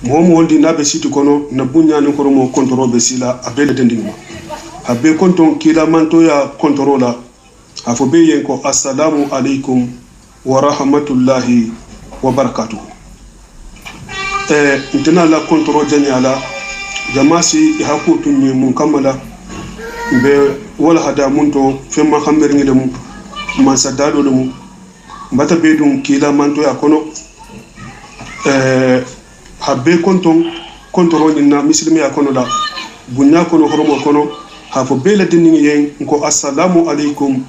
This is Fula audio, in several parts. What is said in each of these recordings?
momo ndi na be situ kono na bunya ni koro mo control be sila abele dendingma abe konton kila manto ya controla afo be yenko assalamu alaikum wa rahmatullahi wa barakatuh intena la control janyala jamasi hakutu ni mun kamala be wala hada munto femma xamber ngi dem man sadado dem mbata be dum kila manto ya kono habbe konton control na muslimi ya kono la bunya kono horomo kono hafo be la dinni yen ko assalamu alaikum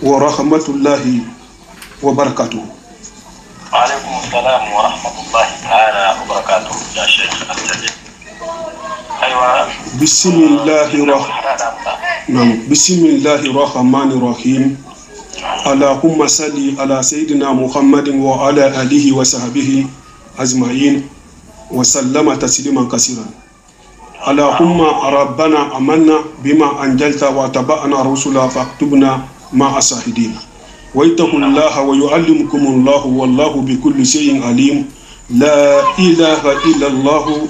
wa rahmatullahi wa barakatuh. وعليكم السلام ورحمة الله تعالى وبركاته يا شيخ السجد. أيوة. بسم الله الرحمن الرحيم. اللهم صل على سيدنا محمد وعلى آله وصحبه أجمعين وسلم تسليما كثيرا. اللهم ربنا آمنا بما أنزلت واتبعنا رسلا فاكتبنا مع الشاهدين. واتقوا الله ويعلمكم الله والله بكل شيء عليم. لا إله إلا الله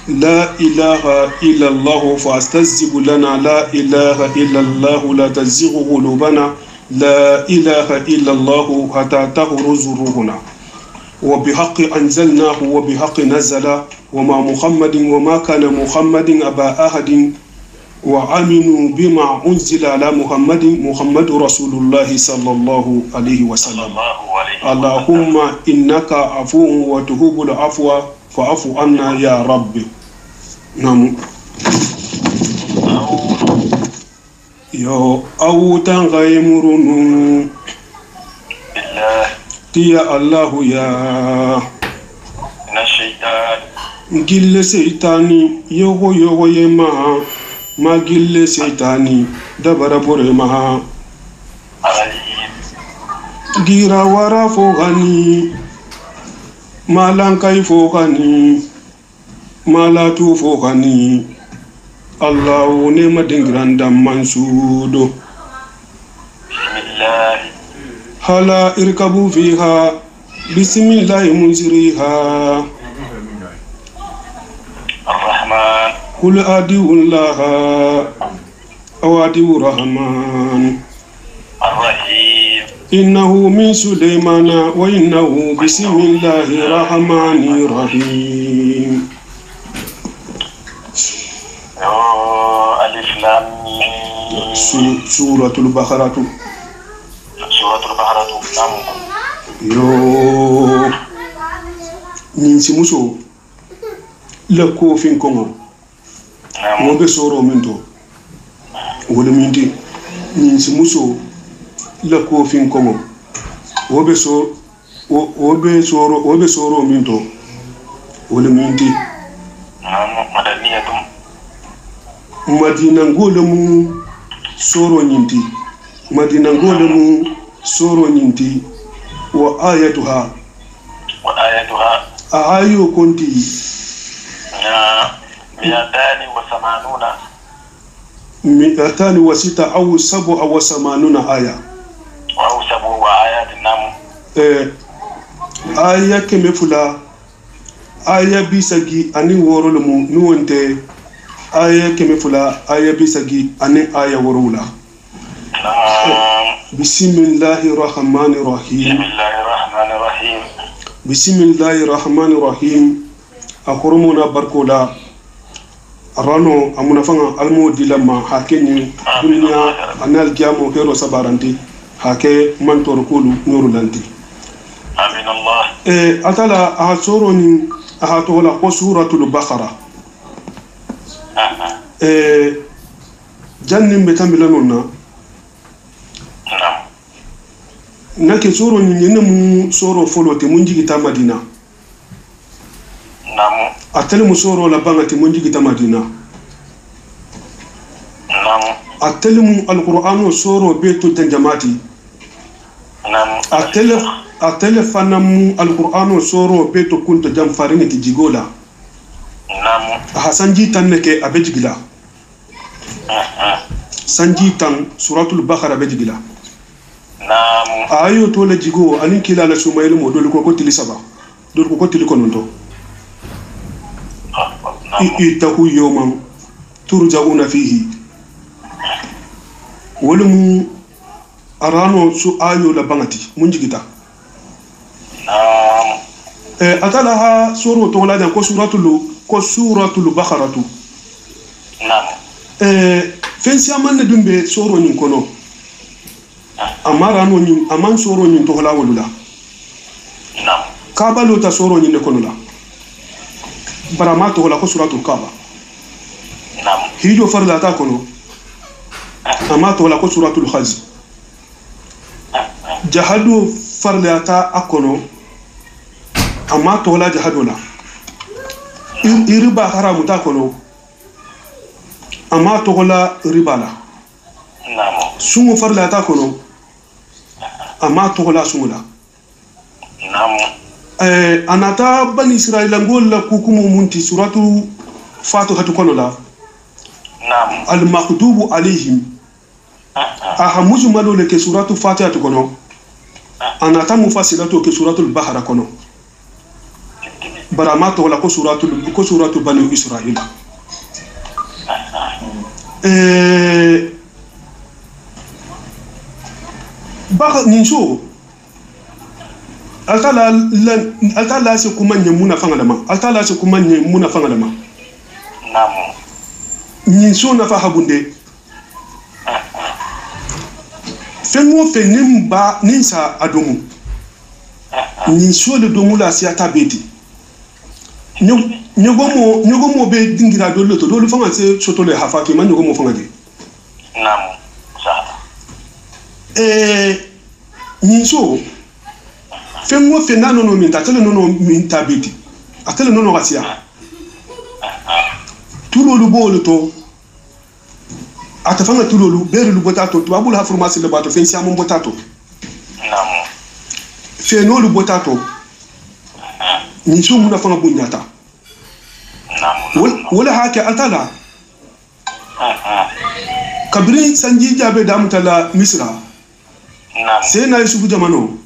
لا إله إلا الله فاستجب لنا. لا إله إلا الله لا تزغ قلوبنا. لا إله إلا الله حتى تخرج روحنا. وبحق أنزلناه وبحق نزل وما محمد وما كان محمد أبا أحد وآمنوا بما أنزل على محمد رسول الله صلى الله عليه وسلم. اللهم إنك عفو وتحب العفو فاعف عنا يا رب. نعم. يا أو تنغيمرون يا الله يا من الشيطان جل سيطاني يوغو يوغو يما ما جل سيطاني دبر برما جيرا ورا فوغاني ما لانكاي فوغاني ما لا تو فوغاني الله نعم دنگران دم منسودو. بسم الله هلا اركبوا فيها بسم الله منزريها. الرحمن قل أدعو الله أو أدعو الرحمن الرحيم إنه من سليمان وإنه بسم الله الرحمن الرحيم. ألف لام سورة البقرة. سورة البقرة. نعم. يو نينسي موسو لكو فين كونغو mo be soro minto wala minti nsi muso la ko fin komo wo be soro minto wala minti madaniyatum madina ngole mu soro nyinti madina ngole mu soro nyinti wa ayatuha ayo konti مئتان وستة أو 87 آية أو 7 آيات. نعم. آية كم فلا آية بيسجي أني ورولمو نوانته آية كم فلا آية بيسجي أني آية ورولا. نعم. بسم الله الرحمن الرحيم. بسم الله الرحمن الرحيم. بسم الله الرحمن الرحيم. أخرمنا بركولا rano amuna fanga almo dilama hakeni dunya anal jamo hero sabaranti hake mantor kulu nurulanti. amin Allah. Atala ahasoroni ahatola ko suratul baqara. jannim betambilanonna nake soro ni nyene mu soro folote munjigita Madina. Namu. Atele mu soro la bangati munjigita Madina. Namu. Atele mu alqur'anu soro beto tanjamati. Namu. Atele fanamu alqur'anu soro beto kunta jamfarini tijigola. Namu. Hasanji tanke abejigila. Sanji tan suratul baqara abejigila. Namu. Ayo to la jigo anin kila la sumayil mo dol ko tili saba dol ko tili kononto اتقوا يوما ترجعون فيه ولم أرانو سو آيو لبنتي منجيتا أتلاها سورة تولاد كو سورة البقرة نعم فين سيامن دمبي سورة نكونو أمارانو نين أمان سورة نين تولا ولولا نعم كابالو تا سورة نين نكونولا براماتو ولا كو سورة الكابا نعم هيجو فرلا تاكونو أماتو ولا كو سورة الخز جهادو فرلا تا أكونو أماتو ولا جهادولا إربا حرام تاكونو أماتو ولا ربالا نعم سمو فرلا تاكونو أماتو ولا سمولا نعم anata bani israila ngola kukumu munti suratu fatu hatukono la نعم al-maghdubu alayhim ahamuju malole ke suratu fatiha tukono anata mufasilatu ke suratu al-bahra kono baramato wala ko suratu bani israila baka ninso altala se kuma nyemuna fangalama altala se kuma nyemuna fangalama نعم ninso na fa habunde fengo fenimba ninsa adomu ninso le domu la si atabeti nyogomo be dingira dolo to dolo fanga se soto le hafa ke man nyogomo fanga de نعم صح ninso fengo fenano no minta tele no minta beti atele no gasia tulolu bolu to atafanga tulolu beru botato to abul ha formation le bato fen siamo botato نعم fenolu botato ninso muna fanga bunyata نعم wala hake altala kabri sanji jabe damtala misra نعم sena yusufu jamano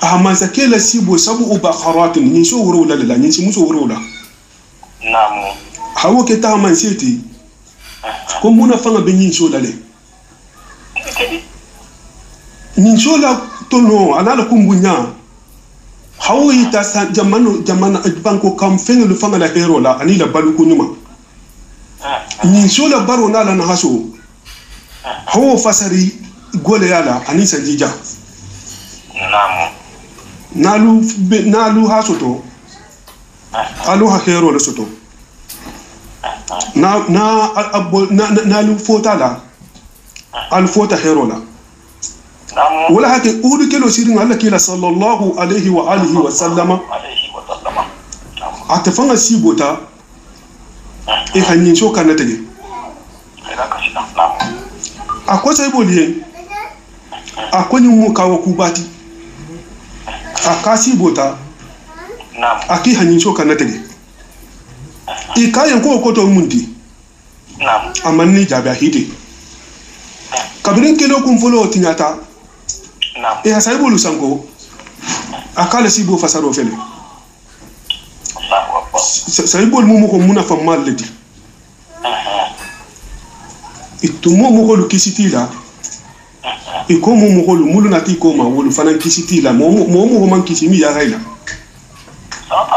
ahamansa kela sibo sabu bakaratin ninso wuro la ninso muso wuro la نعم hawo ke ta man seti ko muna fanga be ninso dale ninso la tono anala kumbunya hawo ita sa jamana banko kam fenga lu fanga la hero la ani la balu kunuma ninso la baro nala na haso hawo fasari gole yala ani sanjija نعم nalu hasoto alu ha hero la soto nalu fota la al fota hero la نعم wala hake udu kelo sirin Allah kila sallallahu alaihi wa alihi wa sallama عليه وسلم نعم atafanga sibota e hanyin so kana tege خيرك شيخ نعم akosa iboliye akonyi mu kawo kubati akasi bota نعم aki hanyin so kana tege e kayan ko koto mundi نعم amanni jabe hide kabirin kelo kun folo tinyata نعم e hasaibu lusango akala sibo fasaro fele الله أكبر saibol mu ko muna famal ledi itumo mu ko lu kisitila iko mu ko lu muluna ti ko ma wolu fanan kisitila mo man kisimi ya gaila صح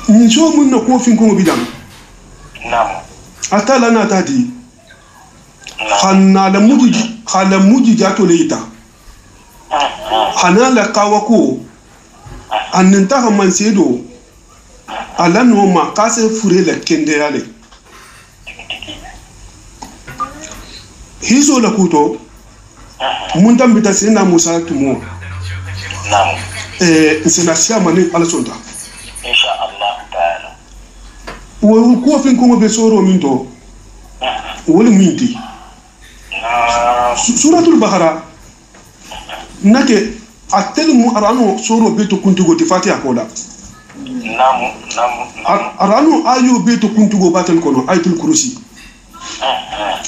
ni so mun na ko fin ko bidan نعم atala na tadi نعم khala muji jato leita hanala kawako annenta man sedo alano ma kase fure la kende yale hizo la kuto mun tambita sina musa tumo نعم sina siama ni alasonta إن شاء الله تعالى wo ko fin ko be soro minto wol minti نعم suratul bahara nake atel mu arano soro beto kuntugo ti fatiha kola نعم نعم arano ayo beto kuntugo batel kono ayatul kursi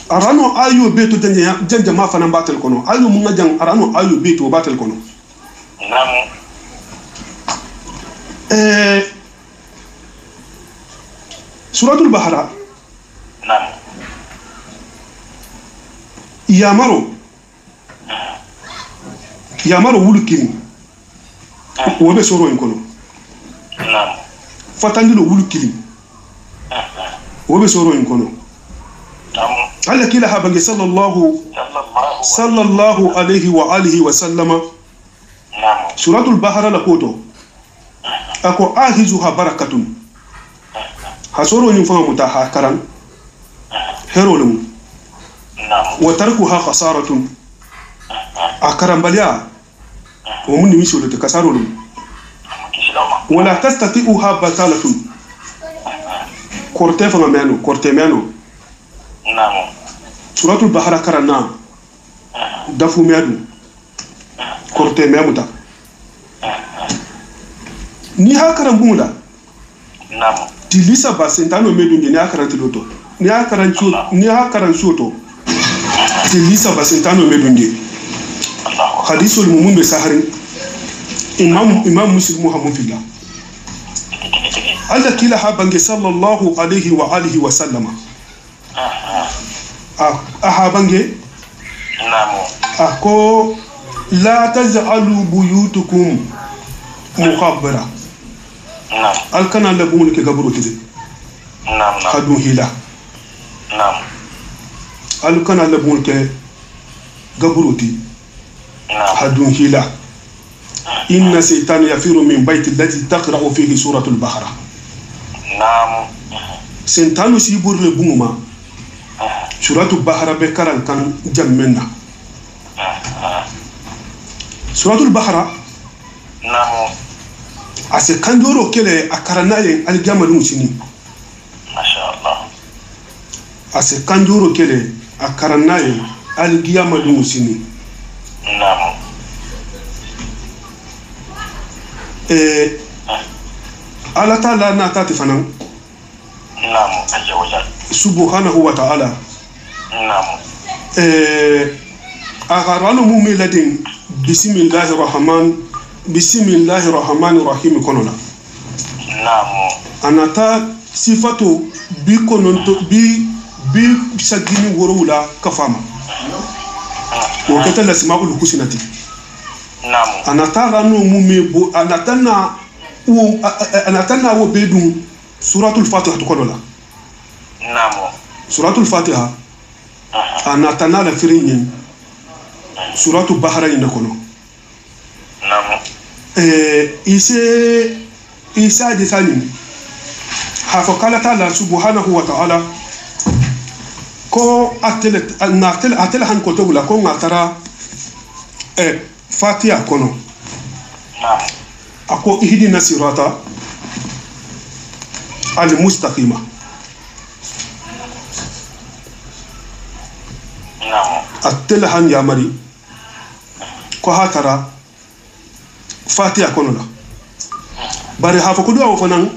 arano ayo beto janja ma fana batel kono ayo mu ngajang arano ayo beto batel kono نعم suratul bahara نعم yamaro wulu kini wobe soro in kono نعم fatandilo wulu kini wobe soro in kono alla kila habange sallallahu alayhi wa alihi wa sallama نعم suratul bahara la koto ako ahizuha barakatun hasoro ni fama mutaha karan herolum نعم wa tarkuha khasaratun akaran baliya wa mun nimi solo te kasarolum wala tastati'uha batalatun korte fama meno نعم suratul bahara karana dafu medu korte memuta ni hakaran bumula نعم tilisa basentano medunde ni hakaran tiloto ni hakaran soto tilisa basentano medunde hadisul mumbe saharin imam muslim muhammad fillah alla kila habange sallallahu alayhi wa alihi wa sallama ahabange نعم ako la taj'alu buyutukum mukhabbara نعم alkana labun ke gaburo tide نعم khadu hila نعم alkana labun ke gaburo ti نعم khadu hila inna shaytana yafiru min bayti allati taqra'u fihi suratul bahra نعم sentanu sibur le bunguma suratul bahra be karan kan jammenna suratul bahra نعم ase kanjoro kele akarana yen aljamalu sini ما شاء الله ase kanjoro kele akarana yen aljamalu sini نعم ala taala na tati fanan نعم عز وجل subhanahu wa ta'ala نعم agarano mumiladin bismillahir rahmanir rahim konola نعم anata sifato bi kononto bi sagini worowula kafama o keta lasmaul husnati نعم anata rano mumebo anatana wo bedun suratul fatiha konola نعم suratul fatiha anatana la firin suratul bahra ina kono نعم isa de sani hafa kala ta'ala subhanahu wa ta'ala ko atele han ko togula ko ngatara fatiha kono نعم ako ihdina sirata al mustaqima نعم atele han ya mari ko hatara fatiha kono la bari hafa ko duwa fanan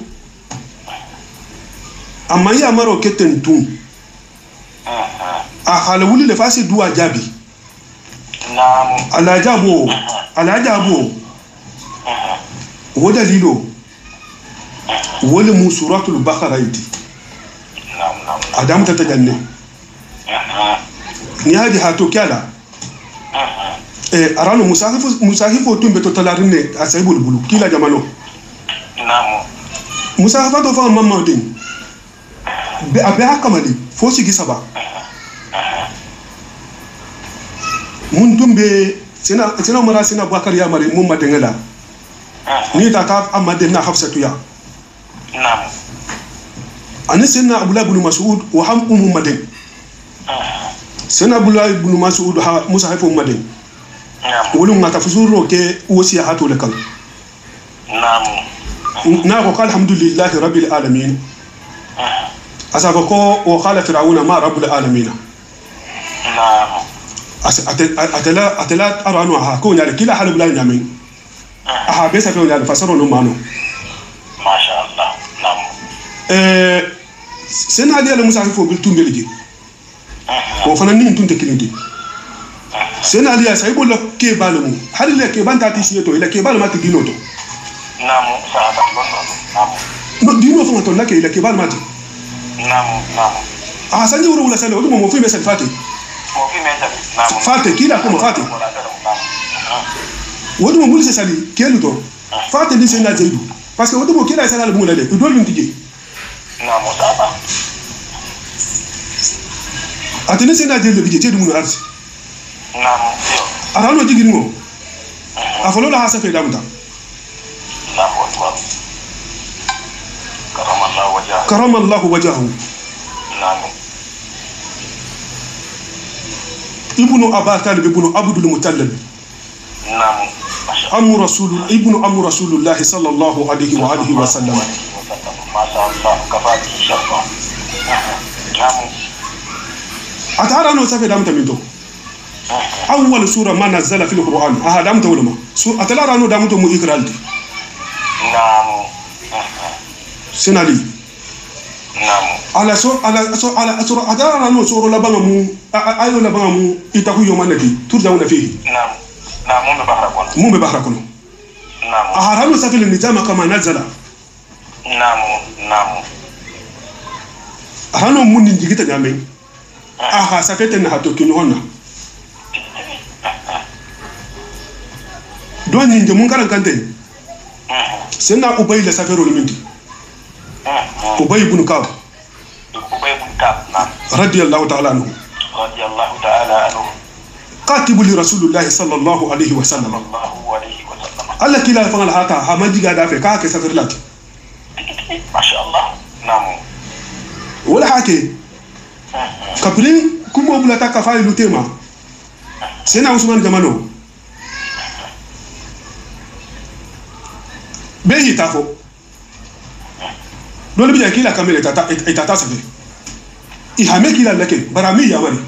amma ya maro keten tun a halawuli le fasi duwa jabi نعم ala jabo wo dalilo wole mu suratul baqara iti نعم نعم adam ta tajanne ni hadi hato kyala arano musahifu tumbe to talarine asaibul bulu kila jamano نعم musahafa to fa mamma din be abe akamali fo sigi saba mun tumbe sina mara sina bakar ya mari mun madengala ni ta ka amade na hafsatu ya نعم ani sina abdullah ibn mas'ud wa ham maden sina abdullah ibn mas'ud ha musahifu maden نعم wolu ngata fusuro ke wasiya hato lekal نعم na ko alhamdulillahi rabbil alamin asaba ko wa qala fir'auna ma rabbul alamin نعم atela arano ha ko nyale kila halu bila nyamin aha besa fe nyale fasaro no mano ما شاء الله نعم sena ali ala musa fo bil tumbeliji ko fana ni tunte kilindi sena ali sai bolla ke balamu har le ke banta ti siyeto ila ke balama ti dinoto نعم صحابة نعم no dino fo to nake ila ke balama ti a sanji wuro wala sale mo fi mesel fate fate kila ko fate wodi mo mulse sali kelu to fate ni senga jeydu parce que wodi mo kila sala mo lade do lum tije atene senga jeydu bije tedu mo arsi arano jigin mo afolo la hasa fe damta كرم الله وجهه ابن أبا طالب ابن عبد المطلب ابن أم رسول الله صلى الله عليه وآله وسلم ما شاء الله كفاك شرفا أتعرى أنه سافي دامت منه أول سورة ما نزل في القرآن دامت ولما أتعرى أنه دامت مو إقرال senali ala adara no soro la banga mu ayo la banga mu itaku yo manati tur dauna fihi mu be bahra kono aharamu safil nizama kama nazala ahano mundi jigita nyame aha safete na hatokino honna doni nje mun karan kante senna ubay la safero minti ubay ibn kab رضي الله تعالى عنه كاتب لرسول الله صلى الله عليه وسلم الله كلا فعل هذا حمد جادا في كاك سفر لك ما شاء الله نعم ولا حكي كبرين كم أبلا تكفاي لتيما سينا عثمان جمانو بيجي تافو دول بيجي كلا كمل إتاتا سفر ihame kila lake barami ya mari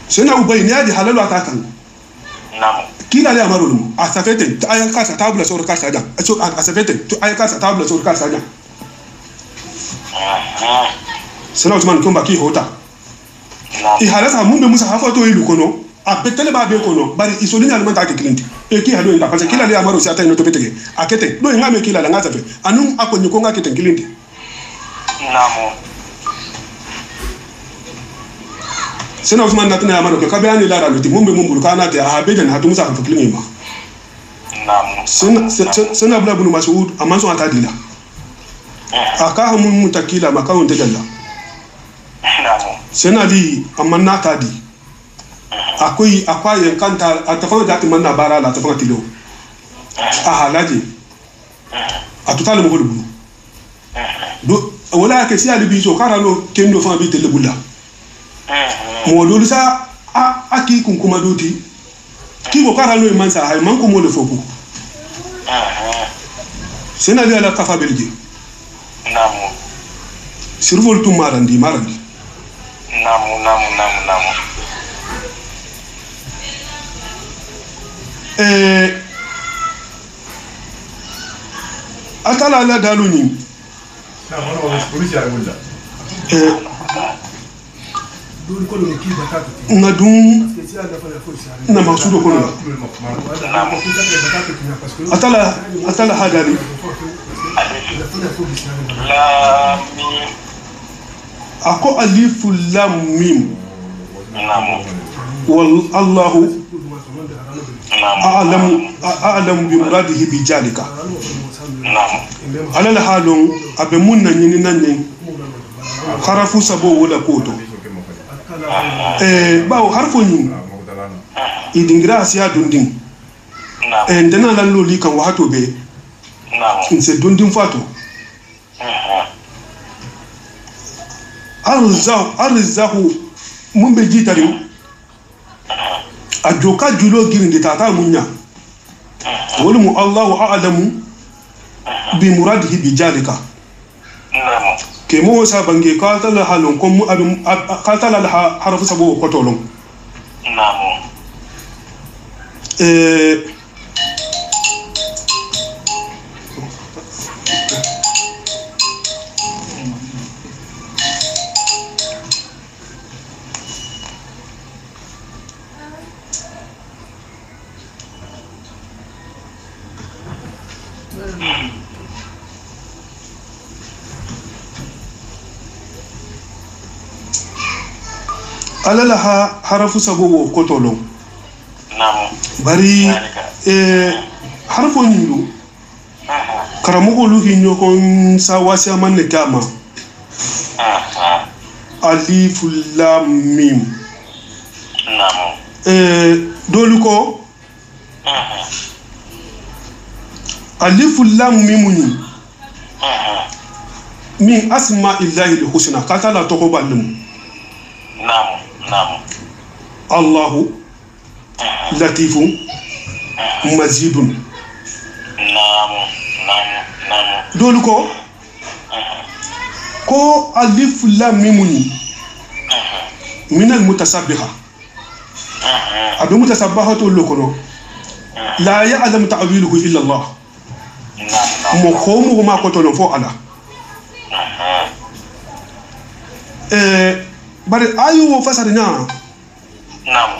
sena ubayni adi halalu atakan naam kila le amaru mu asafete ayan kasa tabla sor kasa da asafete ayan kasa tabla sor kasa da sena usman komba ki hota ihalasa mumbe musa hafoto ilu kono apetele ba be kono bari isoli nyalma ta ke client e ki halo inda parce kila le amaru si atay no to petege akete do ngame kila la ngaza fe anum akonyi ko ngakete client namu sena Usman natna amano ko kabani la raluti mumbe mumbulu kana te ahabejan hatu musa kan fiklingi ma namu sena bla bunu masud amanso atadila aka hamun mutakila makawun tejalla namu sena li amanna tadi akwai kanta atafa dati manna bara la atafa tilo ahalaje atutale mo holu do wala ke si ali biso karano kendo fa bi tele bulla mo do sa aki kun kuma doti ki go karano man sa hay man ko mo le fofu sena ali ala kafa belgi namu sirvol tu marandi namu atala la daluni ngadum na masudo kono atala hadari ako alifu lam mim wal Allahu a'lamu bi muradihi bi jalika alal halon abe munna nyini nanne kharafu sabo wala koto bawo harfo nyi idingira asiya dundin ndana lan loli kan wato be inse dundin fato arzahu mun be jitari ajoka julo girinde tata munya wala mu Allahu a'lamu bi muradihi bi jalika ke mo sa bange katala halon ko mu abin katala harfu sabo kotolon namu alala harafu sago kotolo namu bari harfo nyindu karamogo lu hinyo kon sawasi amanne kama alif lam mim namu dolu ko alif lam mim ni min asma illahi alhusna kata la to ko balum namu Allahu latifun mazidun namu dolu ko alif lam mim ni min almutasabbiha abu mutasabbahatul lokono la ya'lam ta'wiluhu illa Allah mo ko ma ko to fo ala bari ayu wo fasarina namu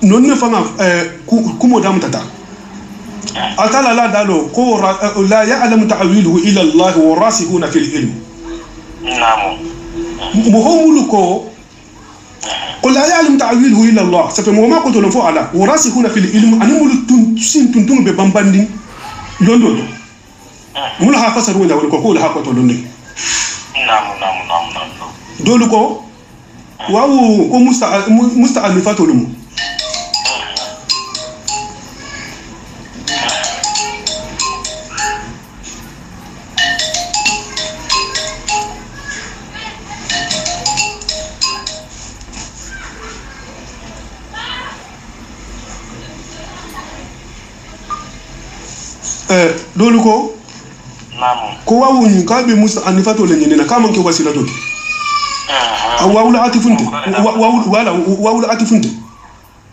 non ne fanga kumo dam tata atala la dalo ko la ya'lam ta'wiluhu illa Allah wa rasikhuna fil ilm namu muhumulu ko قل لا يعلم تعويله الا الله سفي ما كنت لو فعلا وراسخون في العلم ان مول سين تنتم ببامباندين لوندو مول ها فسر ولا كو لا كو لوندي نعم دولو كو واو كو مستألفات علوم dolu ko namu ko wawu ni ka be musa anifato le nyina kama nke wasila to wawula atifunte wawula atifunte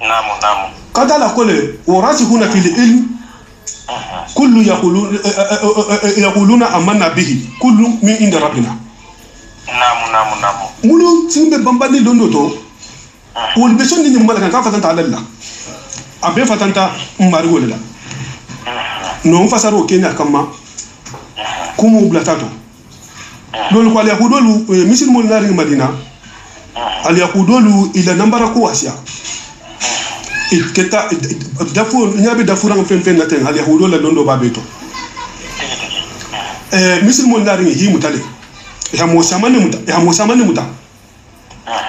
namu kadala kole warasikhuna fil ilm kullu yaquluna amanna bihi kullu min inda rabbina namu mulu simbe bambani londo to wol be sonni nyum malaka ka fatanta alalla abe fatanta mari wolala non fasaro kenya kama kumu blatato dolu ko aliyakudolu misil mo nari madina aliyakudolu ila nambara ko asia iketa dafo nyabe dafura fen na ten aliyakudolu londo babeto misil mo nari hi mutale ya mo samane muta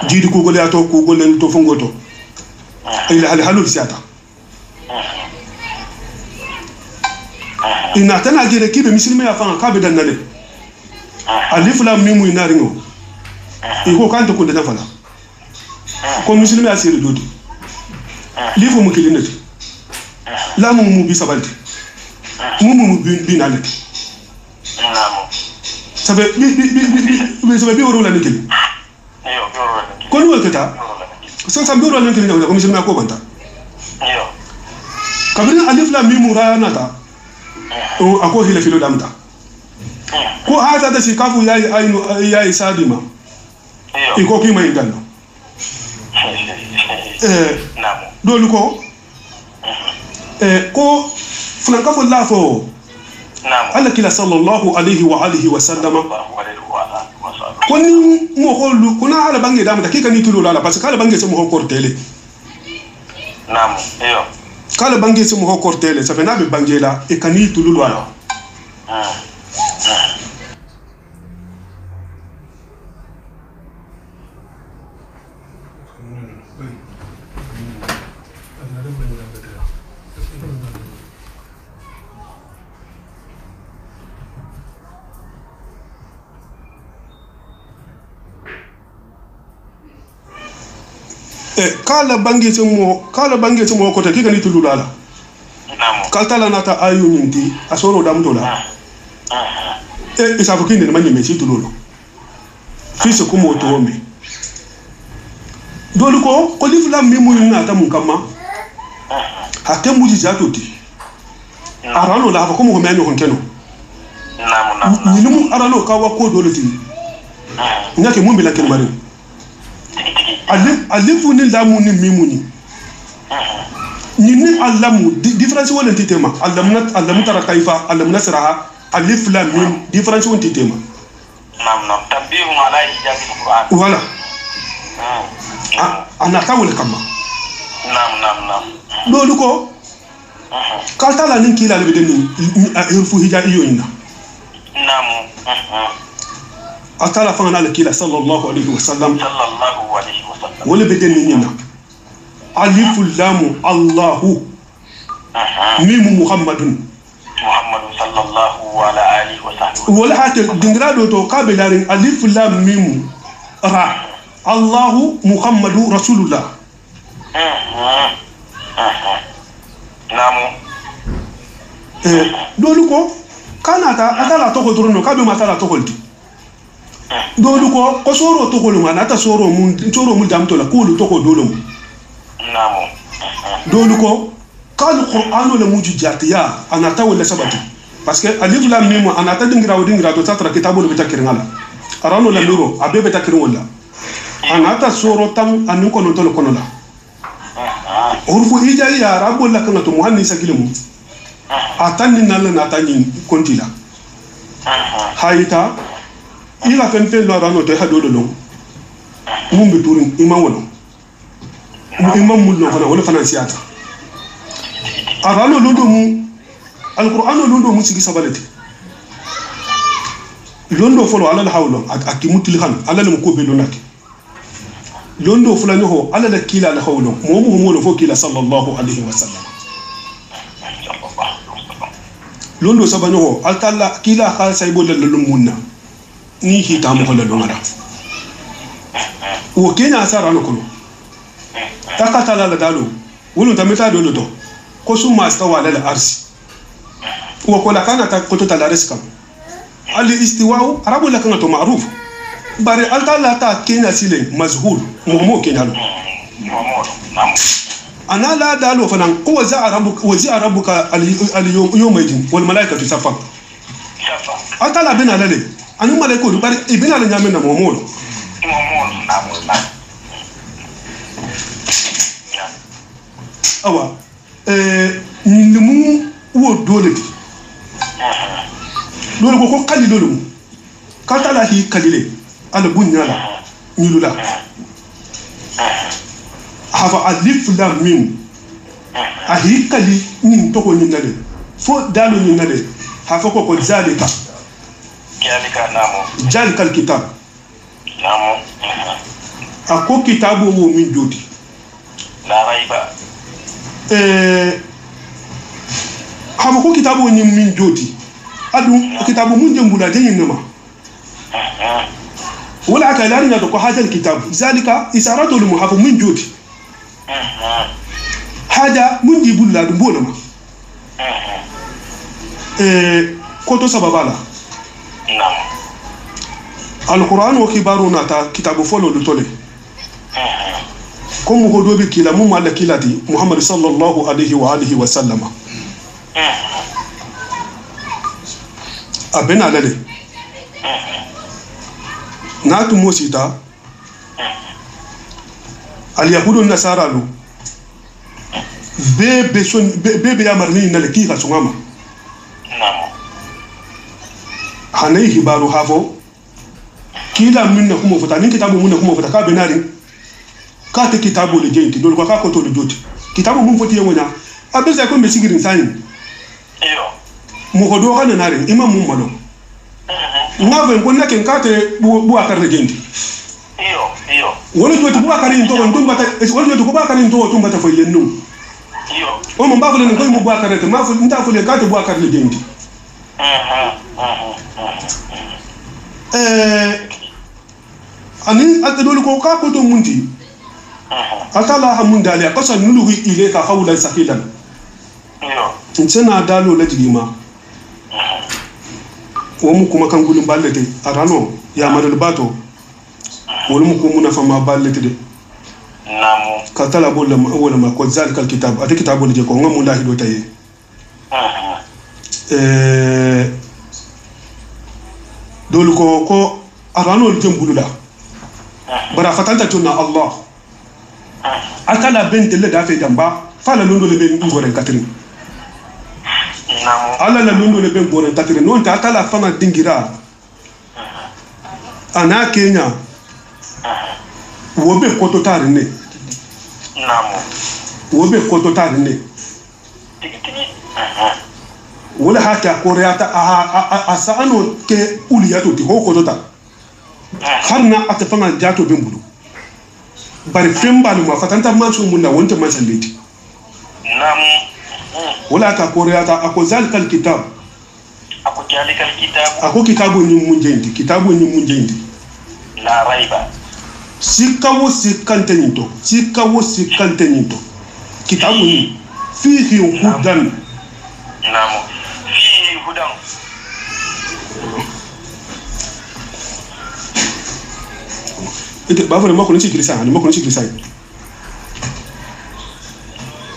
jidi ko gole ato ko gole to fongoto ila halu siata ina tana jere kibe muslimi ya fanga kabe dan nale alif lam mim ina ringo iko kanto ko da fala ko muslimi ya sire dodi lifu mu kilinati la mu bi sabalti mu bi nale sabe bi woro la nikeli ko ni wakata so sambe woro la nikeli ko muslimi ko banta kabina alif lam mim rana ta ako hila filo damta ko hata da shikafu yayi sadima iko kima indano dolu ko ko flanka fo lafo alla kila sallallahu alaihi wa alihi wa sallama koni mo holu kuna ala bangi damta kika ni tulo la parce que ala bangi se mo kortele kala bangi se mo kortele ça fait na be bangela e kani tululu ala kala bangi se mo ko te kika ni tululu ala kaltala nata ayu nyinti asoro damdola isafukinde manyi mechi tululu fise kumo toome dolu ko lifla mimu nata munkama hakemu jatoti aralo la fa kumo menyo honkeno nimu aralo kawa ko doloti nyake mumbi la kenmari alifu ni lamu ni mimu ni alamu difference wala ntitema alamu tara kaifa alamu nasraha alif lam mim difference wala ntitema tanbihu ala ijabi alquran voilà anata wala kama nam dolu ko kalta la nin kila le bedeni irfu hija iyo ina nam atala fana la kila sallallahu alaihi wasallam wala bedeni nina alif lam Allahu mim Muhammadun sallallahu ala alihi wa sahbihi wala hata dingrado to kabilarin alif lam mim ra Allahu Muhammadu Rasulullah namu dolu ko kana ta atala to ko drono kabe matala to kolti dolu ko soro to koluma nata soro mun damto la kulu to ko dolu namu dolu ko kal qur'anu la mujijatiya anata wala sabati parce que alif lam mim anata dingira to tatra kitabul bitakirngala arano la miro abebe takirwala anata soro tam anin kono to kono la urfu hija ya rabul la kana to muhanni sagilemu atani nalla na tani kontila hayita ila fen lo arano to hadolo lo mumbe turin imam wono imam mullo kono wala financiata arano londo mu alquran londo mu sigi sabalati londo folo ala hawlo akimutil khan ala mu ko be lonaki londo fulani ho ala la kila la hawlo mo fo kila sallallahu alaihi wasallam londo sabano ho altalla kila khal saybo la lumunna ni hita mo la longara o kenya sara no kono takatala la dalo wolo tameta dolo to ko summa stawa la arsi wa kola kana ta ko to la riskam al istiwa arabu la kana to ma'ruf bari altalla ta kenya sile mazhul mo kenya lo ana la dalo fanan ko wazi arabuka al yawmaidin wal malaikatu safa altalla bina lale anu malaiko bari ibina la nyame na mo awa nimu wo dole ko kali dole kata la hi kalile ala bunyala nyulula hafa alif lam mim ahi kali nin to ko nyinale fo dalo nyinale hafa ko zalika namu zalikal kitab namu ako kitabu wo min jodi la raiba hafa ko kitabu ni min jodi adu kitabu mun jembula jenyinama wala akalani na ko hajal kitab zalika isaratu lil muhafaz min jodi haja mun jibulla dum bolama ko to sababala nam alquran wa kibaruna ta kitabu folo lutole ko mu hodo be kila mu malla kilati muhammad sallallahu alaihi wa alihi wa sallama abena lale natu mosita al yahudu nasara lu bebe ya marni na leki ka sungama namo hanai hibaru hafo kila minna kuma futa ni kitabu munna kuma futa ka benari ka te kitabu le jenti dol ko ka ko to le joti kitabu mun foti yemonya abisa ko be sigirin sani iyo mu ko do kana nare imam mun malo ngave ko nake nkate bu akar le jenti iyo wala joti bu akar ni to ndum bata wala joti ko ba akar ni to tum bata fo yennu iyo o mo mbafule ni ko mu bu akar te ma fu nta fu le kate bu akar le jenti ani atadolu ko ka ko to munti atala hamun dali akasa nulu ile ka hawlan sakilan yo nsena dalo la jigima wo mu kuma kan gulum ballete arano ya madal bato wol mu ko muna fama ballete de namu katala bolla wala ma ko zalikal kitab ati kitabul je ko ngamu ndahi do taye dolu ko arano jembulula bara fatanta tuna allah atala bente le dafe damba fala londo le ben ngore katrin ala la londo le ben ngore katrin non ta atala fama dingira ana kenya wobe koto tarine namu wobe koto tarine wala hata koreata a saano ke uliyato ti ho koto ta harna atafanga jato bembulu bari fembalu ma fatanta manso munna wonta mansandeti namu wala ka koreata ako zalikal kitab ako zalikal kitab ako kitabu ni munjendi la raiba sikawo sikante nyito kitabu ni fihi hudan namu fihi hudan ite bavore mako nchi kirisa ni mako nchi kirisa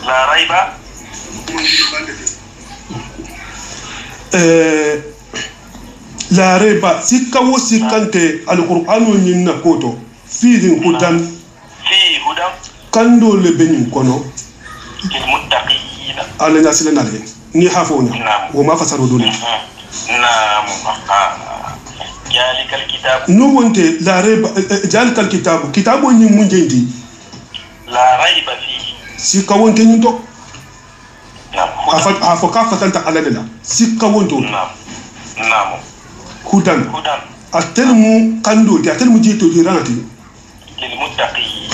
la raiba la raiba sikawo sikante alqur'anu nyinna koto fihi hudan kando le benin kono للمتقين على الناس لنا عليه ني حافونا وما فسروا دول نعم ذلك الكتاب نو وانت لا ريب ذلك الكتاب كتاب ني منجندي لا ريب فيه سيكا وانت نيتو نعم افكا فتنت على لا سيكا وانتو نعم هدان اتلمو كاندو دي اتلمو جيتو دي رانتي للمتقين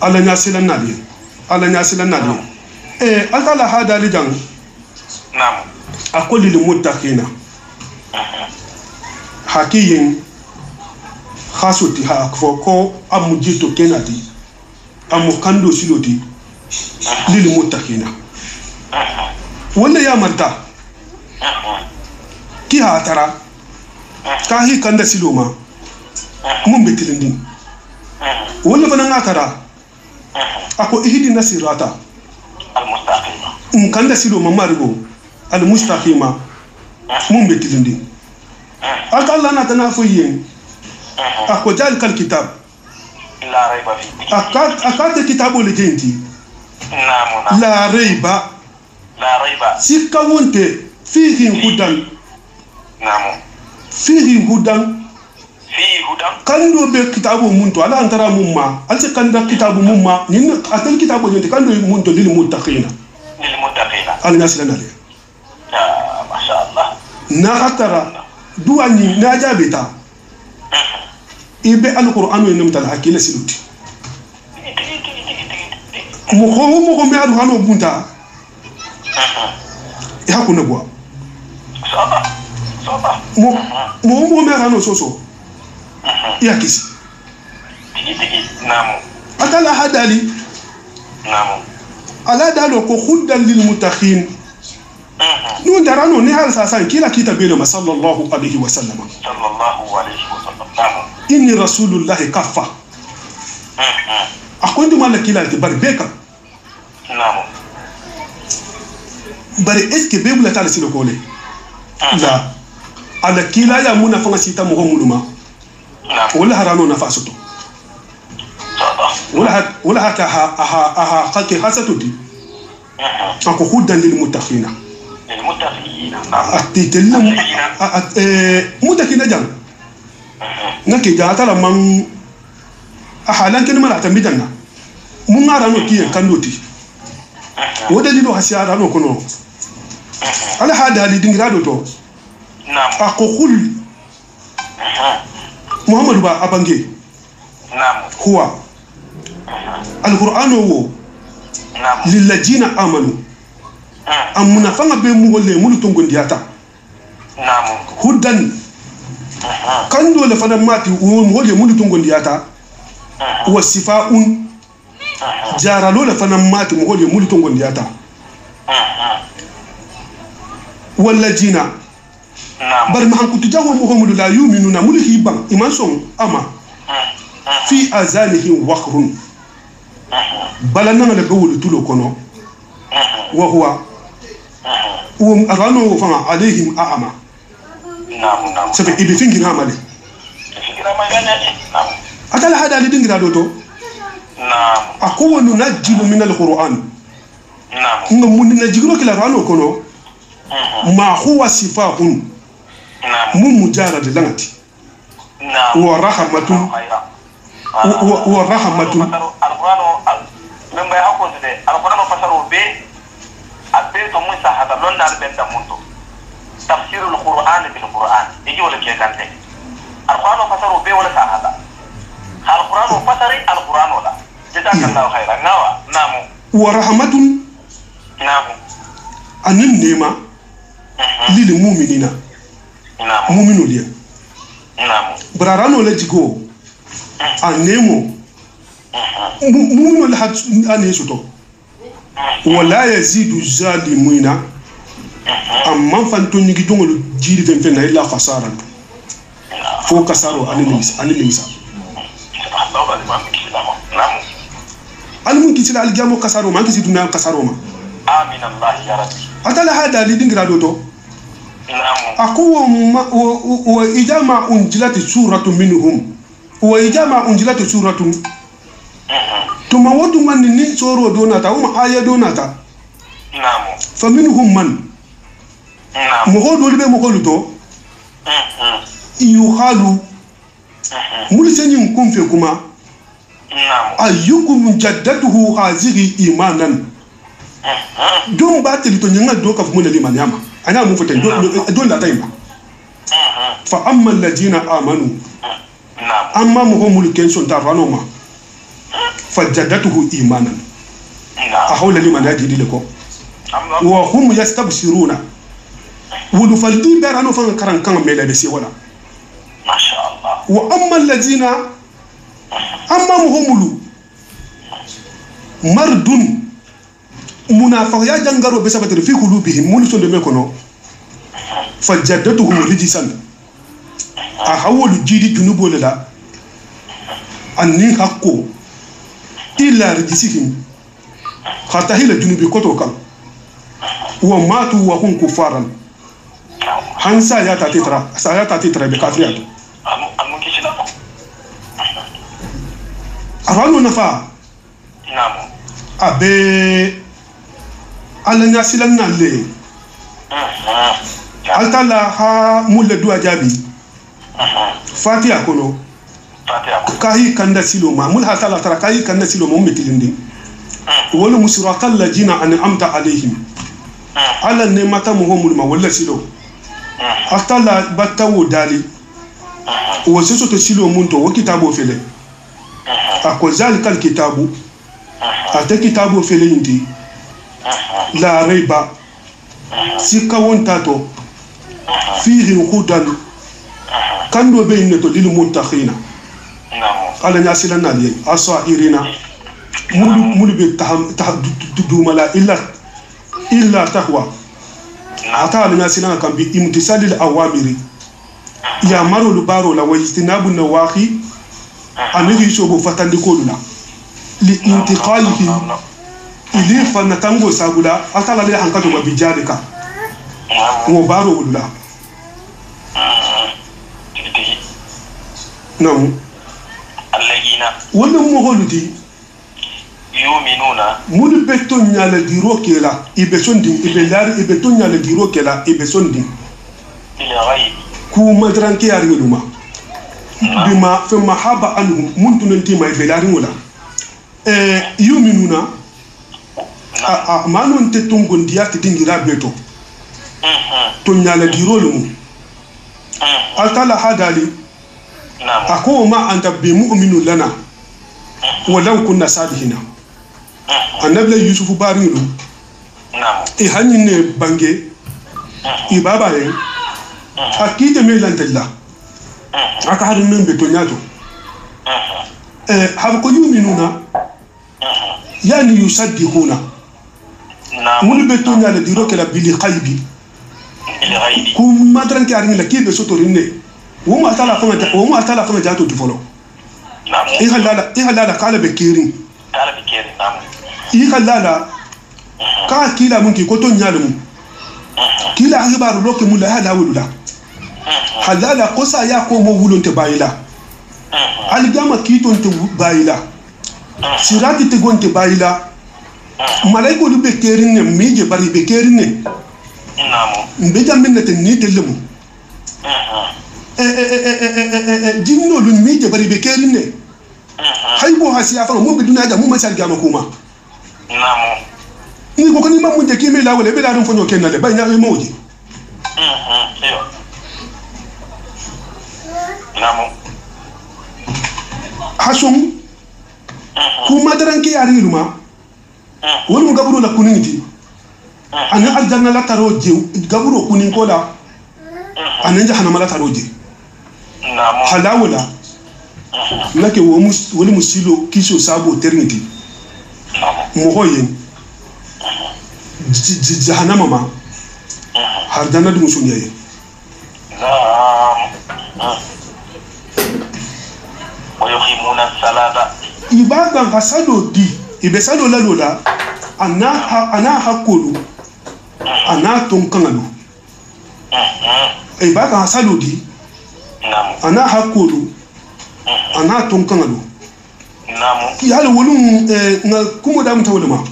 على الناس لنا عليه altala hada lidan naam aqul lil muttaqina hakiyin khasuti ha ko amujito kenati amukando siloti lil muttaqina wala ya marta ki ha tara ka hi kanda siloma mun betilindin wala bana ngatara ako ihdina sirata kanda silo mamarigo al mustaqima mun betilindi aka Allah na tana foyen ako jalikal kitab la raiba fi akate kitabu legenti naam la raiba sikka wonte fihi hudan naam fihi hudan kando be kitabu munto ala antara mumma alse kanda kitabu mumma nin atal kitabu jonte kando munto lil muttaqina al naslana le ma sha Allah na hatara duani na jabita ibe alqur'anu enum tal hakila siluti mo me adu hano bunta ya kuna gwa soba mo me hano soso ya kisi naam atala hadali naam ala dalo ko khuddan lil muttaqin nun darano ni hal sasan kila kitabina sallallahu alaihi wasallam inni rasulullah kaffa akondu mala kila barbeka naam bare est-ce que bebula tala silo kole la ala kila ya muna fanga sita mo muluma ولا هرانو نفاسته ولا هكا ها خلق خاصته دي اكو خدا للمتقين اتكلم متقين جان نكي جاتا لمن احالان كن ملا تمبيدنا mun arano kiyen kandoti wodalilo hasiarano kono ala hada dingirado to ako khul محمد با أبانجي نعم هو القرآن هو نعم للذين آمنوا أمنا فما بيمولي مولو تونغون دياتا نعم هدن كان دولة فنا ماتي مولي مولو تونغون دياتا وصفاء جارة لولا فنا ماتي مولي مولو تونغون دياتا والذين bari mahan kutu jawo muhammadu la yu'minuna mulhi ban iman son ama fi azanihim waqrun balana la bawul tulo kono wa huwa arano fa alaihim a'ama naam sabe ibi fingi hamale atala hada li dingira doto naam akowa nunajjilu min alquran naam ngam najjiro kila rano kono ma huwa sifahun مو مجرد لغتي ورحمة ورحمة القرآن من بيحكم ده القرآن فسره به البيت موسى هذا لون البيت منتو تفسير القرآن بالقرآن يجي ولا كي كان القرآن فسره به ولا هذا القرآن فسر القرآن ولا جزاك الله خيرا نعم ورحمة نعم أن النعمة للمؤمنين نعم مؤمنون ليه نعم برارانو لجيكو النعمة مؤمنون لحد أن يسوتو ولا يزيد الظالمين أما فانتوني كتوم الجيل فين إلا خسارة فوق خسارة أنا نمسا أنا ممكن تلا الجامو خسارة ما كيسي دنيا خسارة ما آمين الله يا ربي أتلا هذا اللي دين غرادوتو نعم أقوى وإذا ما أنزلت سورة منهم وإذا ما أنزلت سورة ثم ودوا من نسورو دوناتا وما آية دوناتا نعم فمنهم من نعم مقول ولي بمقول تو يخالو ملسن يكون فيكما نعم أيكم جدته هذه إيمانا دون باتل تنينا دوكا فمونا لمن ياما أنا مفتن دون لا تايما فأما الذين آمنوا نعم أما مهم الكنسون تارانوما فجدته إيمانا نعم أحول لمن يجري لكم وهم يستبشرون ولفلدي بيرانو فان كران كان ميلا بسي ولا ما شاء الله وأما الذين أما مهم مرد منافقيا جنغارو بسبب في قلوبهم مولسون دمكونو فجدتهم رجسا أحول جيدي جنوب ولا أنين حقو إلا رجسهم حتى هي الجنوب كتوكا وماتوا وهم كفارا هنسا يا تاتيترا بكافرياتو أرانو نفا نعم أبي على ناسلنا لي altala ha mulle duwa jabi fatiha kono kahi kanda siloma mul hatala tara kahi kanda siloma metilindi wala musiratal ladina an'amta alaihim ala ne mata muhammad ma wala silo altala batawo dali wo seso to silo munto wo kitabo fele ako zalikal kitabu ate kitabo fele indi la raiba sika wontato fihi hudan kando be neto lil muntakhina ala nyasila nali aswa irina mulu be tahadumala illa taqwa ata ala nyasila kan bi imtisalil awamiri ya marul baro la wajtinabu nawahi anigi shobo fatandi kolula li intiqalihi ili fanna tango sabula atala le hankato ba bijadika mo baro wulula nam alladina wala mo holudi yu'minuna mudu beto nyala diro kela ibe sondi ibe lari ibe to nyala diro kela ibe sondi ila ghaib ku madranke yar yuluma bima fa mahaba anhum muntunti ma ibe lari wala yu'minuna manon te tungon dia te dingira beto to nyala diro lumu altala hadali ako ma anta bi mu'minu lana walau kunna sadihina annabi yusuf bariru hanyin ne bange ibaba ne akite me lantalla aka hadin nan beto nyato hab ko yu'minuna yani yusaddihuna mun beto nyala diro kala bil qaybi kum madran ki arin la kibe sotorinne woma tala fama jato dufolo ihalala kala bekirin ihalala ka kila mun ki koto nyala mun kila hibaru loke mun la hala wulula halala kosa ya ko mo wulonte bayila aligama kitonte bayila sirati te gonte bayila malaiko lu bekirin ne mije bari bekirin ne mbeja minete ni telemu jinno lu mije bari bekirin ne haibo hasiya fa mu biduna da mu masal gama kuma namu ni ko ni mamu de kimi la wala be la dum fonyo kenna le ba nya e moji iyo namu hasum kuma daranke yari luma woni mu gaburu la kuninti ana aljanna la taroje gaburu kunin ko la anan jahannama la taroje namu halawula nake woni musilo kisho sabo ternity mo hoyen jahannama ma har janna dum sunyaye ويقيمون الصلاة ibada hasado di ibe sado la lola ana hakulu ana tonkangalo ibada hasado di ana hakulu ana tonkangalo yalo wolum na kumo dam tawluma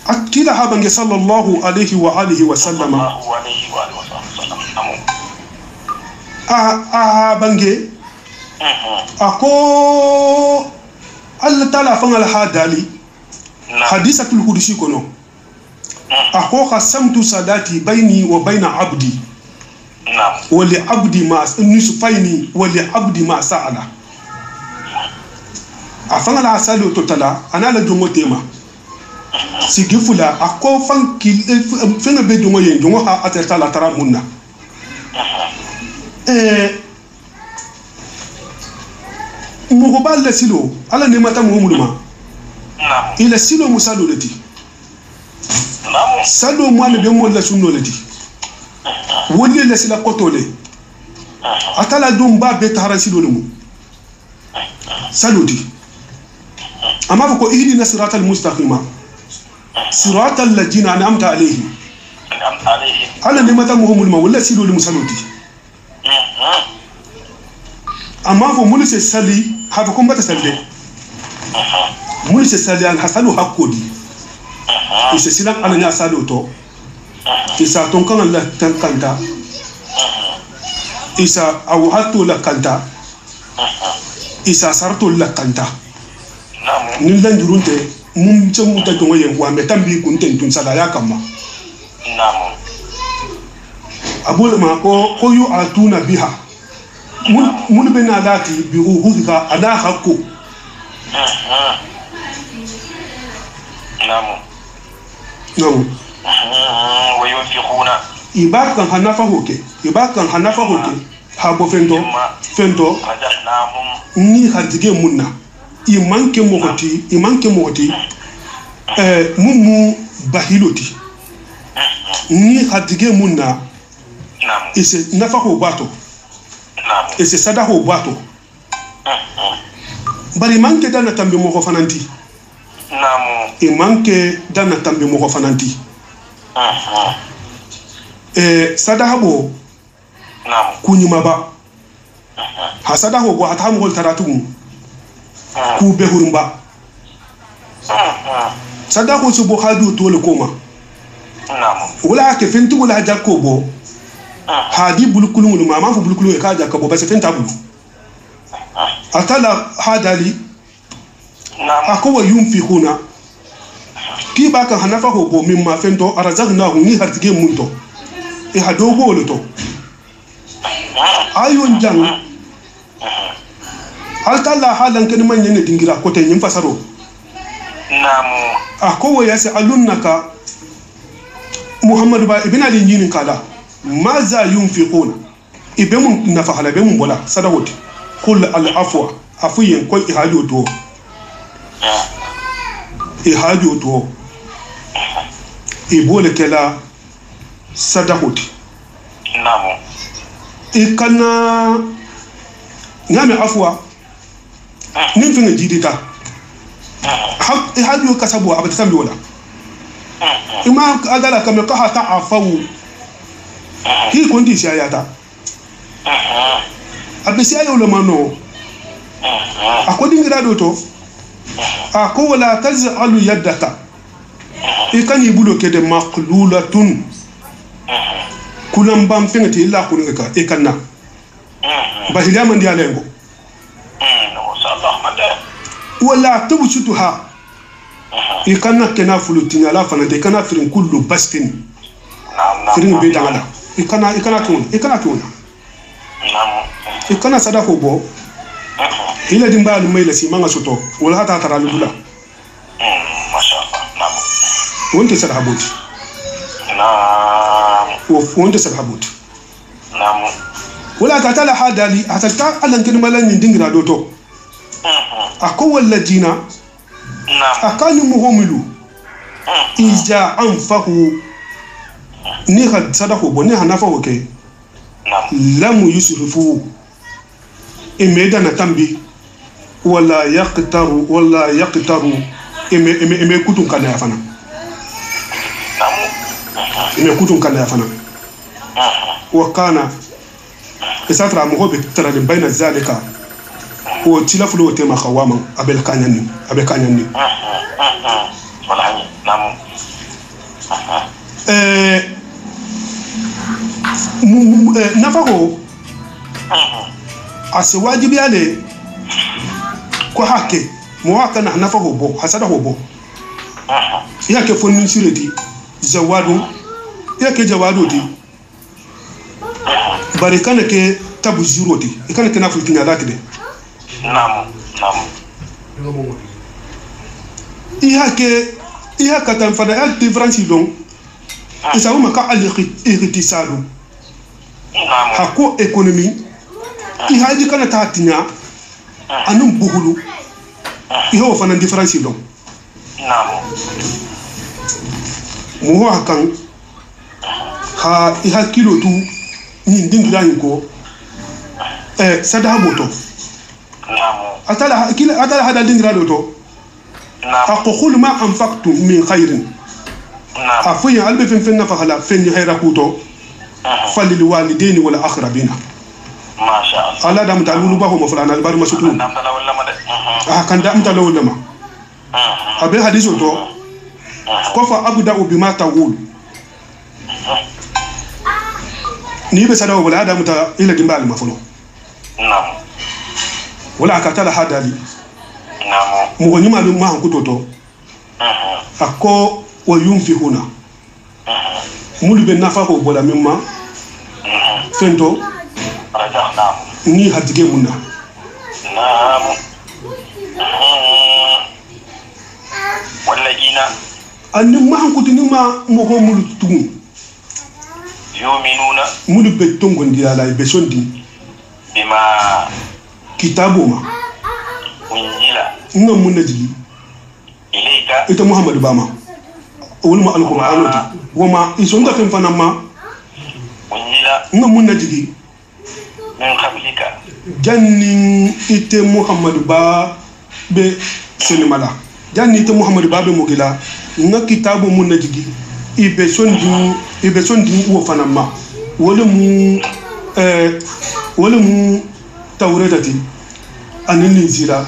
akila habange sallallahu alaihi wa alihi wa sallama a bange ako Allah taala fanga la hadali hadisatul qudusi kono ako qasamtu sadati baini wa baina abdi wa li abdi ma nisfaini wa li abdi ma sa'ala afanga la asalo totala ana la jongo tema sigifula ako fanki fenga be jongo yen jongo ha aterta la taramunna mugobal silo ala ne mata muhumuluma ila silo musalo leti salo mo ne be mo la sunno leti woni la sila kotole atala dum ba be tahara silo lumu saludi amma ko ihdina siratal mustaqima siratal ladina an'amta alayhim ala ne mata muhumuluma wala silo lumu saludi amma fo mun se sali hafa kun bata salle mun se sali al hasalu hakodi ise silan ala nya salo to isa ton kan Allah tan kanta isa aw hatu la kanta isa sarto la kanta nin lan jurunte mun ce mu ta gongo yen wa metambi kun ten tun sala ya kamma abul ma ko yu atuna biha mun be na lati bi ruhika ana hakku namu wa yunfiquna ibakan hanafa hoke habo fento ni hadige munna imanke mokoti mumu bahiloti ni hadige munna ise nafa ho bato ese sadaho bato bari manke dana tambe moko fananti manke dana tambe moko fananti sadahabo kunyuma ba hasadaho bo atamu gol taratu ku behurumba sadaho su bo hadu tole koma wala ke fentu wala jakko bo hadi bulkulun ma fu bulkulun ka jakko bo ba se fenta bulu atala hadali akowa yunfikuna ki baka hanafa ho bo mimma fento arazagna hu ni hartige munto e hadogo loto ayon jang altalla halan kan man yana dingira ko tan yin fasaro namu akowa yasi alunnaka muhammad ba ibn ali yinin kala maza yunfikuna ibe mun nafa hala be mun bola sadawoti kul al afwa afuyen ko ihado do ihado do ibole kela sadahoti namu ikana nyame afwa nin finga jidita ihado kasabu abata tambi wala ima agala kame ka ta afawu hi kondi shayata abisi ayo le mano akodi ngira do to ako wala taz'alu yadaka ikani bulo kede maqlulatun kulam bam fengati illa kuninga ikanna bahila man dia lengo ولا تبسطها إكنا كنا فلوتين على فنا إكنا فرين كله باستين فرين بيد على إكنا كون إكنا صدقوا بو إلى دمبا الميل سيمان سوتو ولا هذا ترى لولا ما شاء الله نعم وانت سرحبوت نعم وانت سرحبوت نعم ولا تتلا هذا لي أتلتا ألان كلمة لن يندينغ دوتو أكو الذين نعم أكانوا مهملو إذا أنفقوا نيها صدقوا بنيها نفقوا كي لم يسرفوا إميدا نتامبي ولا يقتروا إمي كتون كان يفنا إمي كتون كان يفنا وكان إساتر مهوب ترى بين ذلك هو تلافلو تما خواما أبل كانياني نعم نفقوا asiwajibi ale ko hakke mo haka na nafa hobo hasada hobo yake fonnin sireti jawadu di barikana ke tabu zero di ikana ke nafu kinya lati de naam ihaka tan fada al difference long isawu maka al ikhtisalu hako economy ihaji kana tatinya anum buhulu iho fana difference long naam mo hakan ha iha kilo tu ni ndingira ko sada moto naam atala hada dingira to naam aqul ma anfaqtu min khairin naam afuya albe fen nafakhala fen khayra kuto falil walidaini wal aqrabina ما شاء الله الله دام تعلو باهو مفلان البار ما شتو دام تلا ولا ما كان دام تلا ولا ما ابي حديث تو كفى ابدا بما تقول ني بسدا ولا دام تا الى جنبال ما فلو نعم ولا كتل هذا لي نعم مو ني مالو ما هنكو تو اكو وينفقون مولي بنفاقو ولا مما فنتو رجعنا ni hadige munna نعم والذين anni ma hankuti ni ma mo ko mulu tugun يؤمنون mulu be tongo ndira la be sondi بما kitabu ma أنزل nga munna jigi إليك ita muhammad bama wol ma alquran oti woma isonda fen fanama أنزل nga munna jigi من قبلك janni ite muhammad ba be senimala janni ite muhammad ba be mugila nga kitabu munna jigi ibe sondi wo fanama wole mu tawretati anin injila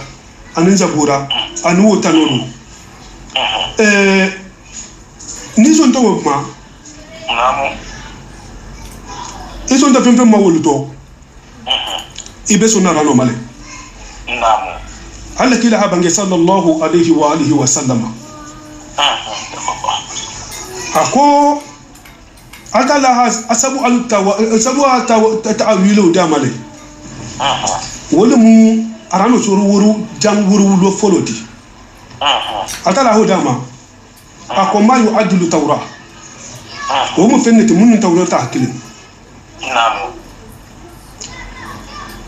anin zabura anu wotanolu ni son to ma نعم ison da fem ma woluto ibe so narano male نعم halla kila habange sallallahu alayhi wa alihi wa sallama ako atala asabu ta'awilu damale wala mu arano suru wuru jang wuru lo foloti atala ho dama ako ma yu'adlu tawra wo mu fennete mun tawrata hakilin نعم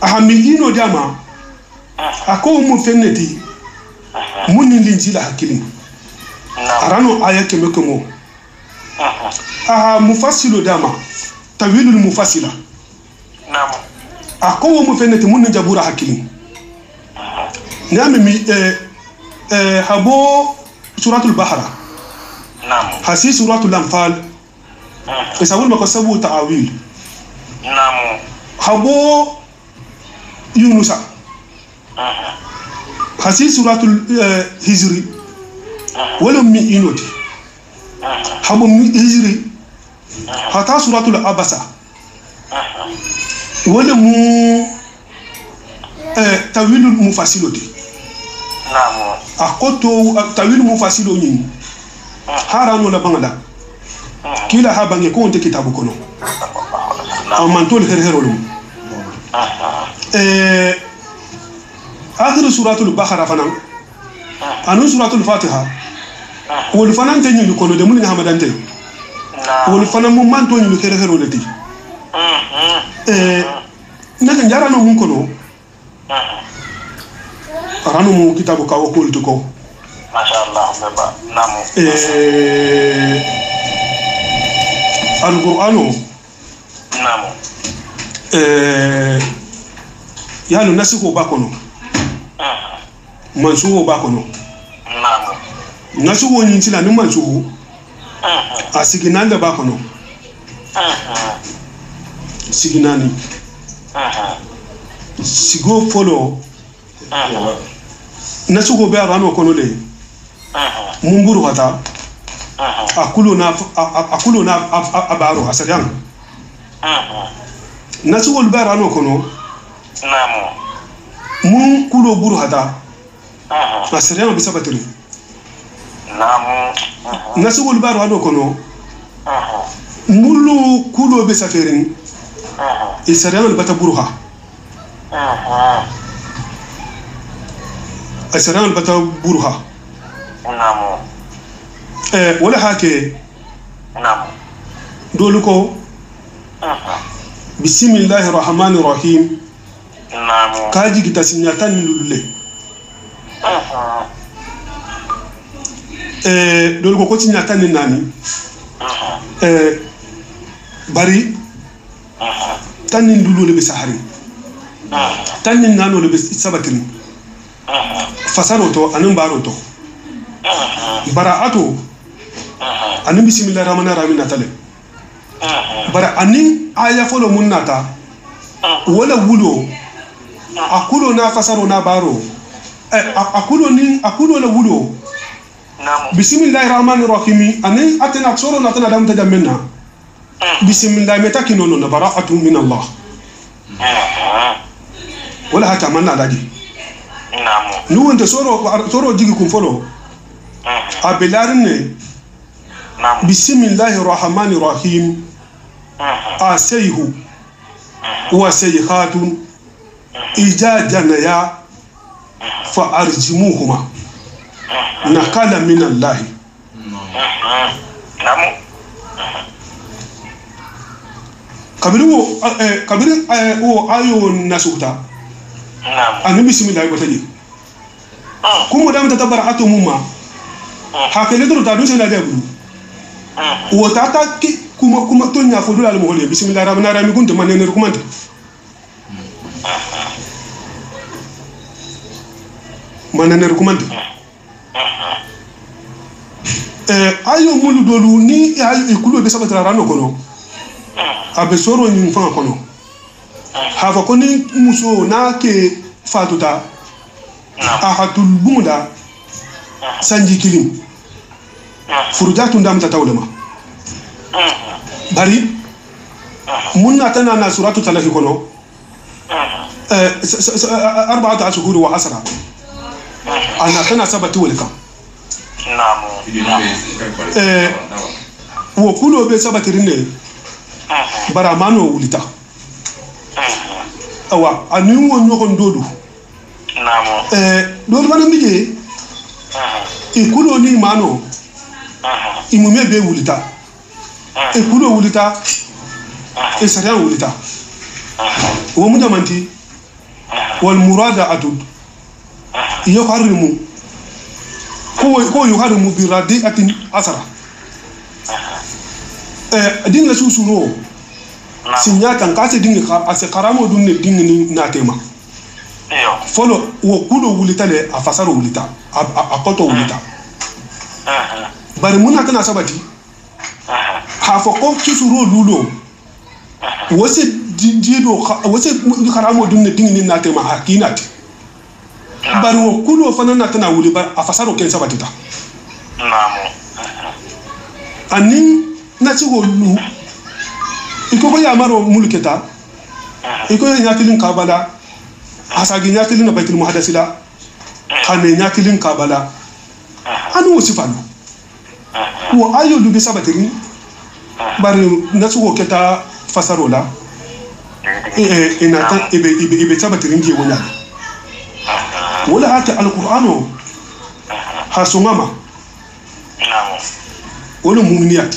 ahamilino dama ako mu fenneti mun linjila hakilin arano aya kemekemo mufassilo dama tawilul mufassila نعم ako mu fenneti mun jabura hakilin nami mi habo suratul bahra نعم hasi suratul anfal isawul makasabu ta'awil نعم habo yunusa hasi suratul hijri wala mi inoti habo mi hijri hata suratul abasa wala mu tawilul mufassiloti namu akoto tawil mufasilo nyin harano la bangala kila habange ko onte kitabu kono amantol herherolum akhir suratul baqara fanan anu suratul fatiha wol fanan tan nyu kono de mun hamadante wol fanan mun manto nyu herherolati naga jarano mun kono arano mu kitabu ka ko lituko mashallah baba namu al-Qur'anu namu yalo nasiko bakono mansuwo bakono namu nasuwo nyintila ni mansuwo asiginanda bakono siginani sigo folo nasugo be arano kono le mumburu hata akulo na abaro asarian nasugo be arano kono namu mun kulo buru hata asarian be sabatiri namu nasugo be arano kono mulu kulo be saferin isarian be taburuha asarian be taburuha namu wala hake namu doluko bismillahir rahmanir rahim namu kaji kitasinyatan lulule doluko ko tinyatan nani bari tanin lulule be sahari tanin nano le be sabatini fasaro to anan baro to bara'atu anin bismillahir rahmanir rahim natale bara anin aya folo munnata wala wulo akulo na fasaro na baro akulo la wulo namu bismillahir rahmanir rahim anin atana soro na tana dam tajammenna bismillah metakino no bara'atu min Allah wala hata manna daji namu nuwonte soro jigi kum folo abelarne namu bismillahir rahmanir rahim asayhu wa sayhatun ijajana ya fa arjimuhuma nakala min Allah namu kabiri o ayo nasuta namu anu bismillah ko taji kuma da mata bara'atu mumma hakene do ta duse na debu wo tata ki kuma tonya fodul al mohole bismillahir rahmanir rahim kunta manene rukumanta manene rukumanta ayo mulu dolu ni ayo ikulo be sabata rano kono abe soro ni fa kono hafa koni muso na ke fatuta ahatul bunda sanji kilim furujatu ndam tatawlama bari munna tana na suratu talahi kono 4 ashhur wa asra ana tana sabati walka namu wo kulo be sabati rinne bara mano wulita awa anu won nyokon dodu namu dodu bana mije ikulo ni mano imume be wulita ikulo wulita esariya wulita wo mudamanti wal murada adud yuharimu ko yuharimu bi radiatin asara dinga susuro sinyatan kase dinga ase karamo dunne dinga ni natema iyo folo wo kulo wulita le afasaro wulita akoto wulita bari muna kana sabati hafo ko susuro lulo wose jido wose karamo dunne dinga ni natema hakinati bari wo kulo fana natana wuli bar afasaro ken sabati ta namu ani nati wo lu iko ko ya maro mulketa iko ya nyatilin kabala asagi nyatilin na baitul muhaddasila hane nyakilin kabala anu wasifano wo ayo du be sabatiri bari nasugo keta fasarola inatan ibe sabatiri nje wona wala hata alqur'ano hasungama wala mu'miniyat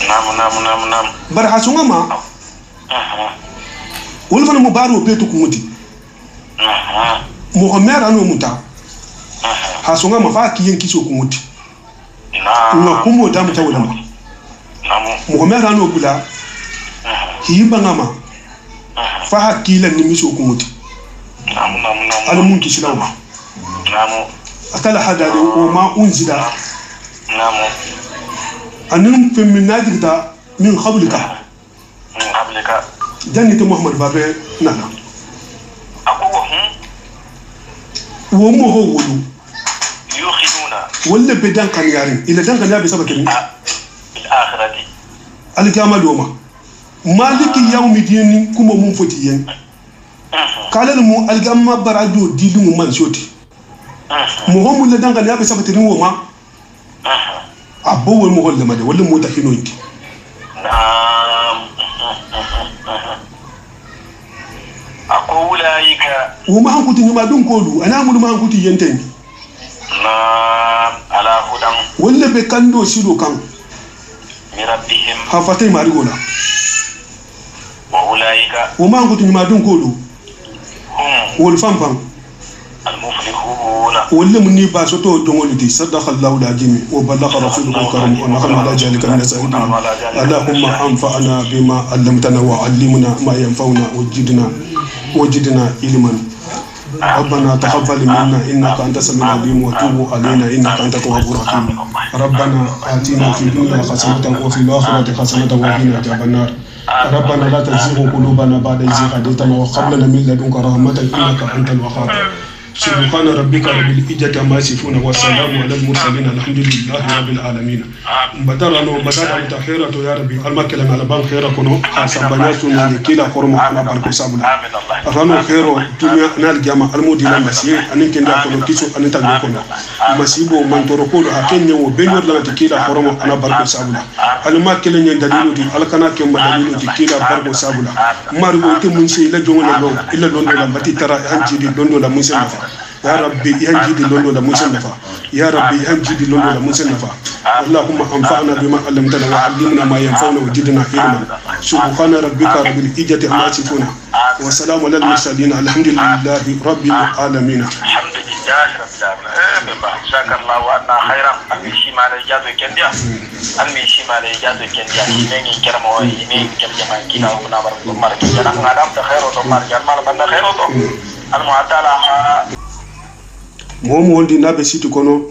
nam bar hasungama wala fana mubaru betu kumuti Muhammad anu muta hasungama fa kiyen kiso kumuti na kumo da muta wala Muhammad anu bula hiba ngama fa hakila ni miso kumuti ala mun kisilawa akala hada o ma unzila anum feminadik da min qablika jannati Muhammad babe nana wo mo ho wulu yukhiduna wala bedan kan yarin ila dan kan yabi sabatin al-akhirati al-kiyama doma maliki yawmi dini kuma mun foti yen kala mu al-gamma barado dilu mu man shoti mu ho mun dan kan yabi sabatin wo ma abbo wo mo holle made wala mo ta hino yiki akulaika wuma hankuti nyuma dun kodu ana mu ma hankuti yenten na ala hudan walla be kando sido kan mirabbihim hafatai marigola wa ulaika wuma hankuti nyuma dun kodu wol fampam المفلحون ولم نيبا سوتو دونولتي صدق الله العظيم وبلغ رسوله الكريم ونحن على ذلك من الشاهدين اللهم انفعنا بما علمتنا وعلمنا ما ينفعنا وجدنا علما ربنا تقبل منا انك انت السميع العليم وتوب علينا انك انت التواب الرحيم ربنا آتنا في الدنيا حسنة وفي الآخرة حسنة وقنا عذاب النار ربنا لا تزغ قلوبنا بعد إذ هديتنا وهب لنا من لدنك رحمة انك انت الوهاب سبحان ربك رب العزة عما يصفون والسلام على المرسلين الحمد لله رب العالمين بدرنا متخيرة يا ربي المكلم على بان خيرة كنو حسب بناتنا كلا خرم على بركة سابلا رانو خيرو دنيا نال جامع الموديل مسيح أن كنا كنو كيسو أن تنكونا مسيبو من تركول أكين يوم بينور لنا كلا خرم على بركة سابلا المكلم يندلينو دي الكنا كم بدلينو دي كلا بركة سابلا مارو تمنسي إلا جونا لو إلا لوندو لمبتي ترى أنجي لوندو لمنسي يا ربي ينجد لوندو لمنسي نفا يا ربي ينجد لوندو لمنسي نفا اللهم انفعنا بما علمتنا وعلمنا ما ينفعنا وزدنا علما سبحان ربك رب العزة عما يصفون وسلام على المرسلين الحمد لله رب العالمين الحمد لله رب العالمين شكر الله وأنا خيرا أمشي مع الإجازة كنديا أمشي مع الإجازة كنديا إني كرم وإني كم جماعة كنا ونبر مر كنا نعلم تخير وتمر جمال بنا خير وتم المعتلى مومو ولدي نابي سيتو كونو